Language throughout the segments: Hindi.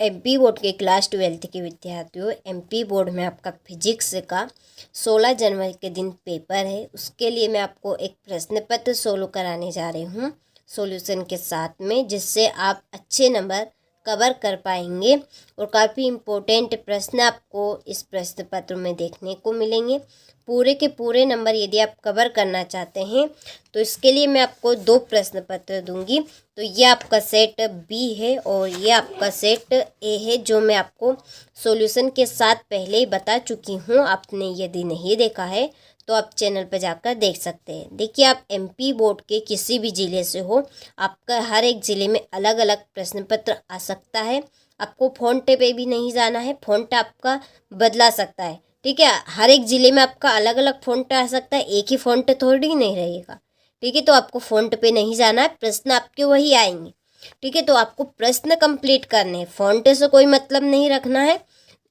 एमपी बोर्ड के क्लास 12 के विद्यार्थियों, एमपी बोर्ड में आपका फिजिक्स का 16 जनवरी के दिन पेपर है। उसके लिए मैं आपको एक प्रश्न पत्र सोल्व कराने जा रही हूँ सॉल्यूशन के साथ में, जिससे आप अच्छे नंबर कवर कर पाएंगे और काफ़ी इम्पोर्टेंट प्रश्न आपको इस प्रश्न पत्र में देखने को मिलेंगे। पूरे के पूरे नंबर यदि आप कवर करना चाहते हैं तो इसके लिए मैं आपको 2 प्रश्न पत्र दूंगी। तो ये आपका सेट बी है और ये आपका सेट ए है, जो मैं आपको सॉल्यूशन के साथ पहले ही बता चुकी हूँ। आपने यदि नहीं देखा है तो आप चैनल पर जाकर देख सकते हैं। देखिए, आप एमपी बोर्ड के किसी भी ज़िले से हो, आपका हर एक ज़िले में अलग अलग प्रश्न पत्र आ सकता है। आपको फ़ॉन्ट पे भी नहीं जाना है, फ़ॉन्ट आपका बदला सकता है। ठीक है, हर एक ज़िले में आपका अलग अलग फ़ॉन्ट आ सकता है, एक ही फ़ॉन्ट थोड़ी नहीं रहेगा। ठीक है, तो आपको फ़ॉन्ट पे नहीं जाना है, प्रश्न आपके वही आएंगे। ठीक है, तो आपको प्रश्न कंप्लीट करने हैं, फ़ॉन्ट से कोई मतलब नहीं रखना है।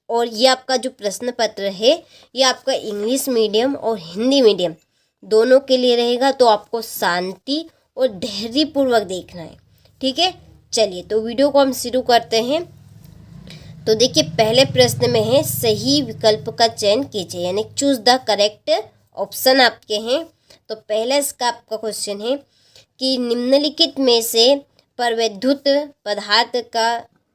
और ये आपका जो प्रश्न पत्र है ये आपका इंग्लिश मीडियम और हिंदी मीडियम दोनों के लिए रहेगा। तो आपको शांति और धैर्यपूर्वक देखना है। ठीक है, चलिए तो वीडियो को हम शुरू करते हैं। तो देखिए, पहले प्रश्न में है सही विकल्प का चयन कीजिए, यानी चूज द करेक्ट ऑप्शन आपके हैं। तो पहले इसका आपका क्वेश्चन है कि निम्नलिखित में से परवैद्युत पदार्थ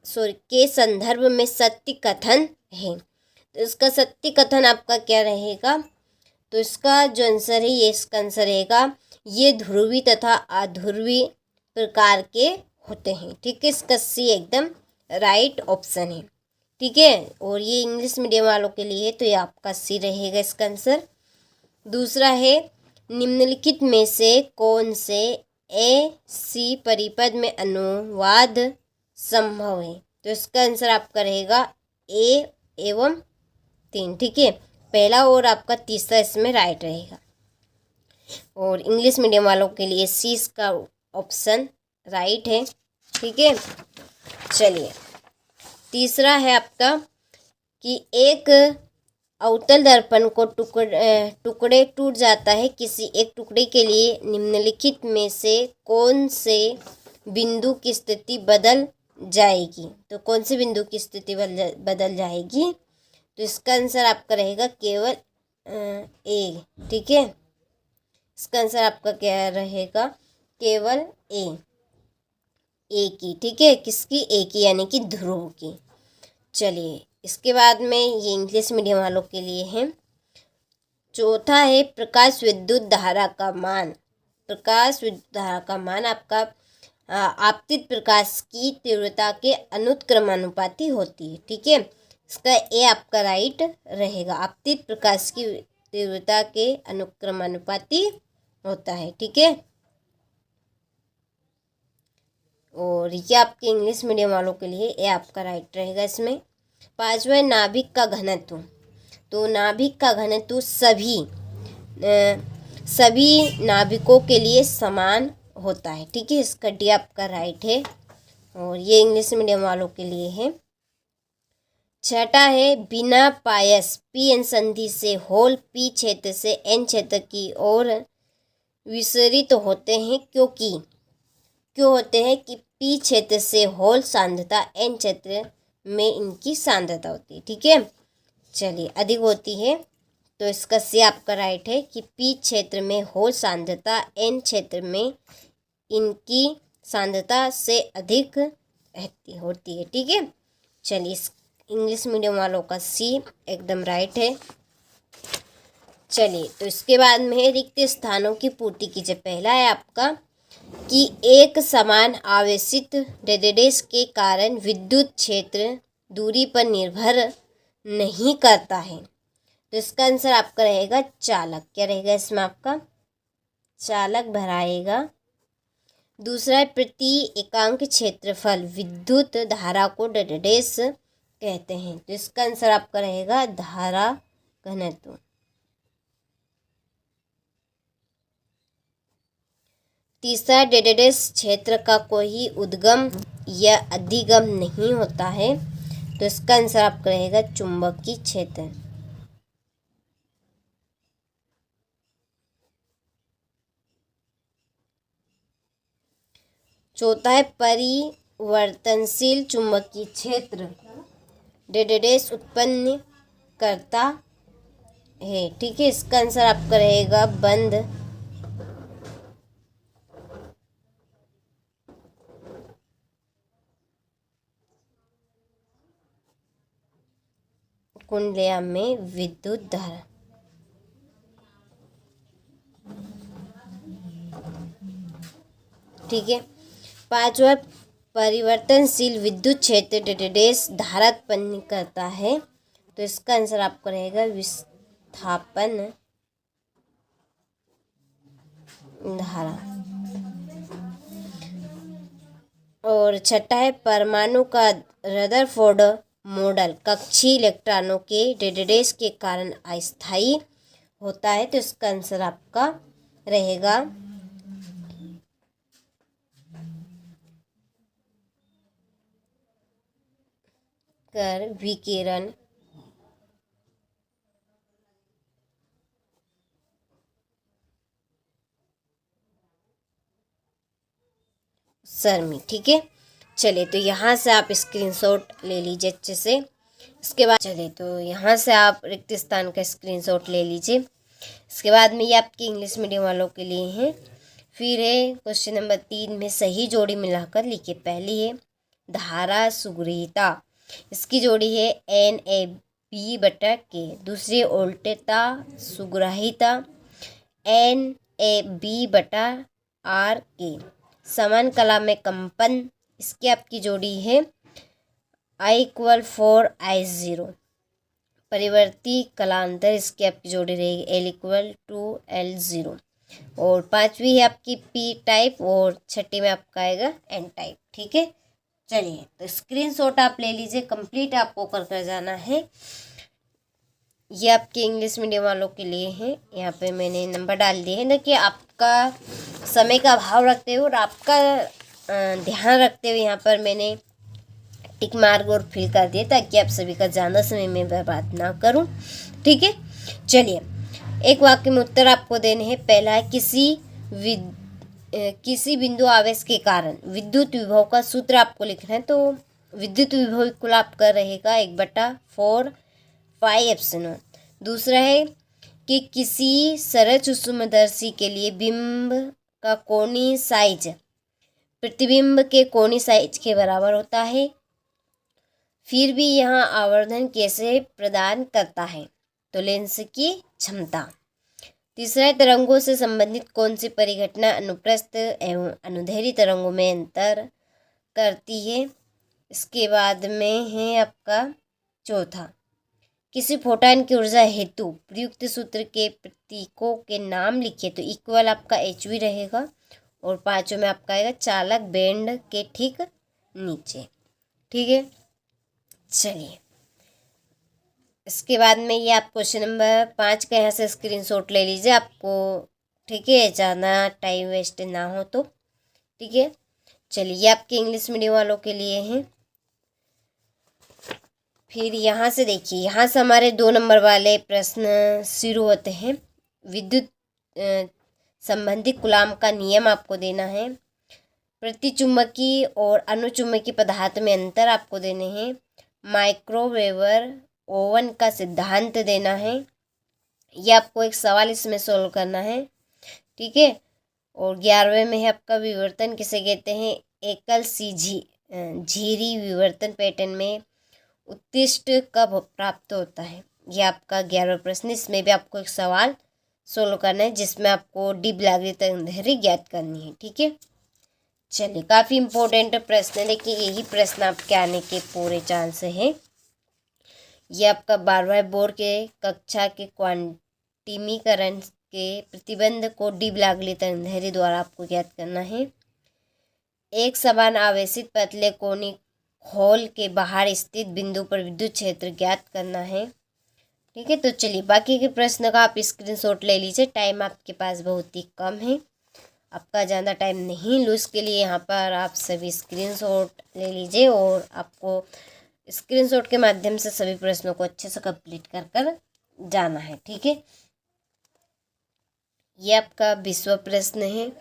के संदर्भ में सत्य कथन है। तो इसका सत्य कथन आपका क्या रहेगा? तो इसका जो आंसर है, ये इसका आंसर रहेगा, ये ध्रुवी तथा अध्रुवी प्रकार के होते हैं। ठीक है, इसका सी एकदम राइट ऑप्शन है। ठीक है, और ये इंग्लिश मीडियम वालों के लिए, तो ये आपका सी रहेगा इसका आंसर। दूसरा है निम्नलिखित में से कौन से ए सी परिपद में अनुवाद संभव है। तो इसका आंसर आपका रहेगा ए एवं 3। ठीक है, पहला और आपका तीसरा इसमें राइट रहेगा। और इंग्लिश मीडियम वालों के लिए सी इसका ऑप्शन राइट है। ठीक है, चलिए तीसरा है आपका कि एक अवतल दर्पण को टुकड़े टूट जाता है, किसी एक टुकड़े के लिए निम्नलिखित में से कौन से बिंदु की स्थिति बदल जाएगी। तो कौन से बिंदु की स्थिति बदल जाएगी? तो इसका आंसर आपका रहेगा केवल ए। ठीक है, इसका आंसर आपका क्या रहेगा? केवल ए की। ठीक है, किसकी? ए की, यानी कि ध्रुव की। चलिए इसके बाद में ये इंग्लिश मीडियम वालों के लिए है। चौथा है प्रकाश विद्युत धारा का मान। प्रकाश विद्युत धारा का मान आपका आपतित प्रकाश की तीव्रता के अनुक्रमानुपाती होती है। ठीक है, इसका ए आपका राइट रहेगा, आपतित प्रकाश की तीव्रता के अनुक्रमानुपाती होता है। ठीक है, और ये आपके इंग्लिश मीडियम वालों के लिए ए आपका राइट रहेगा इसमें। पांचवा नाभिक का घनत्व। तो नाभिक का घनत्व सभी नाभिकों के लिए समान होता है। ठीक है, इसका डी आपका राइट है, और ये इंग्लिश मीडियम वालों के लिए है। छठा है बिना पायस पी एन संधि से होल पी क्षेत्र से एन क्षेत्र की ओर विसरित होते हैं, क्यों होते हैं कि पी क्षेत्र से होल सांद्रता एन क्षेत्र में इनकी सांद्रता होती है। ठीक है, चलिए अधिक होती है, तो इसका सी आपका राइट है कि पी क्षेत्र में होल सांद्रता एन क्षेत्र में इनकी सांद्रता से अधिक होती है। ठीक है, चलिए इंग्लिश मीडियम वालों का सी एकदम राइट है। चलिए तो इसके बाद में रिक्त स्थानों की पूर्ति कीजिए। पहला है आपका कि एक समान आवेशित डेडेस के कारण विद्युत क्षेत्र दूरी पर निर्भर नहीं करता है। तो इसका आंसर आपका रहेगा चालक। क्या रहेगा इसमें? आपका चालक भराएगा। दूसरा है प्रति एकांक क्षेत्रफल विद्युत धारा को डेडेस कहते हैं। तो इसका आंसर आपका रहेगा धारा घनत्व। तीसरा डेडेस क्षेत्र का कोई उद्गम या अधिगम नहीं होता है। तो इसका आंसर आपका रहेगा चुंबकीय क्षेत्र। चौथा है परिवर्तनशील चुंबकीय क्षेत्र डेडेस उत्पन्न करता है। ठीक है, इसका आंसर आपका रहेगा बंद कुंडलिया में विद्युत धारा। ठीक है, पांचवा, परिवर्तनशील विद्युत क्षेत्र डेडेस धारा उत्पन्न करता है। तो इसका आंसर आपको रहेगा विस्थापन धारा। और छठा है, परमाणु का रदरफोर्ड मॉडल कक्षीय इलेक्ट्रॉनों के डेडेस के कारण अस्थायी होता है। तो इसका आंसर आपका रहेगा कर विकिरण सरमी। ठीक है, चलिए तो यहाँ से आप स्क्रीनशॉट ले लीजिए अच्छे से। इसके बाद चलिए तो यहाँ से आप रिक्त स्थान का स्क्रीनशॉट ले लीजिए। इसके बाद में ये आपकी इंग्लिश मीडियम वालों के लिए है। फिर है क्वेश्चन नंबर 3 में सही जोड़ी मिलाकर लिखिए। पहली है धारा सुग्रहिता, इसकी जोड़ी है NaB/K। दूसरी उल्टेता सुग्राहिता NaB/RK। समान कला में कंपन, इसकी आपकी जोड़ी है I=4I0। परिवर्ती कलांतर, इसकी आपकी जोड़ी रहेगी L=L0। और पांचवी है आपकी P टाइप और छठी में आपका आएगा N टाइप। ठीक है, चलिए तो स्क्रीनशॉट आप ले लीजिए, कंप्लीट आपको कर जाना है। ये आपके इंग्लिश मीडियम वालों के लिए है। यहाँ पे मैंने नंबर डाल दिए हैं। देखिए, आपका समय का अभाव रखते हुए और आपका ध्यान रखते हुए यहाँ पर मैंने टिक मार्क और फिल कर दिए ताकि आप सभी का ज़्यादा समय में बर्बाद ना करूँ। ठीक है, चलिए एक वाक्य में उत्तर आपको देने हैं। पहला है किसी बिंदु आवेश के कारण विद्युत विभव का सूत्र आपको लिखना है। तो विद्युत विभव कुल आपका रहेगा 1/4 पाई एप्सिलॉन। दूसरा है कि किसी सरल सूक्ष्मदर्शी के लिए बिंब का कोणीय साइज प्रतिबिंब के कोणीय साइज के बराबर होता है, फिर भी यहाँ आवर्धन कैसे प्रदान करता है। तो लेंस की क्षमता। तीसरा है तरंगों से संबंधित कौन सी परिघटना अनुप्रस्थ एवं अनुदैर्ध्य तरंगों में अंतर करती है। इसके बाद में है आपका चौथा, किसी फोटॉन की ऊर्जा हेतु प्रयुक्त सूत्र के प्रतीकों के नाम लिखिए। तो इक्वल आपका HV रहेगा। और पांचों में आपका आएगा चालक बैंड के ठीक नीचे। ठीक है, चलिए इसके बाद में ये आप क्वेश्चन नंबर 5 का यहाँ से स्क्रीनशॉट ले लीजिए आपको। ठीक है, ज़्यादा टाइम वेस्ट ना हो तो। ठीक है, चलिए ये आपके इंग्लिश मीडियम वालों के लिए हैं। फिर यहाँ से देखिए, यहाँ से हमारे 2 नंबर वाले प्रश्न शुरू होते हैं। विद्युत संबंधी कूलाम का नियम आपको देना है। प्रतिचुंबकीय और अनुचुंबकीय पदार्थ में अंतर आपको देने हैं। माइक्रोवेवर ओवन का सिद्धांत देना है। ये आपको एक सवाल इसमें सोल्व करना है। ठीक है, और 11वें में है आपका विवर्तन किसे कहते हैं। एकल झिरी विवर्तन पैटर्न में उत्कृष्ट कब प्राप्त होता है। यह आपका 11वां प्रश्न। इसमें भी आपको एक सवाल सोल्व करना है जिसमें आपको डी ब्लैगरी तरंगदैर्घ्य ज्ञात करनी है। ठीक है, चलिए काफ़ी इंपॉर्टेंट प्रश्न है। देखिए यही प्रश्न आपके आने के पूरे चांस हैं। ये आपका 12वें बोर्ड के कक्षा के क्वांटिमीकरण के प्रतिबंध को डी ब्लैगरी तरंगदैर्घ्य द्वारा आपको ज्ञात करना है। एक समान आवेशित पतले कोणीय खोल के बाहर स्थित बिंदु पर विद्युत क्षेत्र ज्ञात करना है। ठीक है, तो चलिए बाकी के प्रश्न का आप स्क्रीनशॉट ले लीजिए। टाइम आपके पास बहुत ही कम है, आपका ज़्यादा टाइम नहीं लूँ, इसके लिए यहाँ पर आप सभी स्क्रीनशॉट ले लीजिए और आपको स्क्रीनशॉट के माध्यम से सभी प्रश्नों को अच्छे से कंप्लीट कर जाना है। ठीक है, ये आपका 20वां प्रश्न है।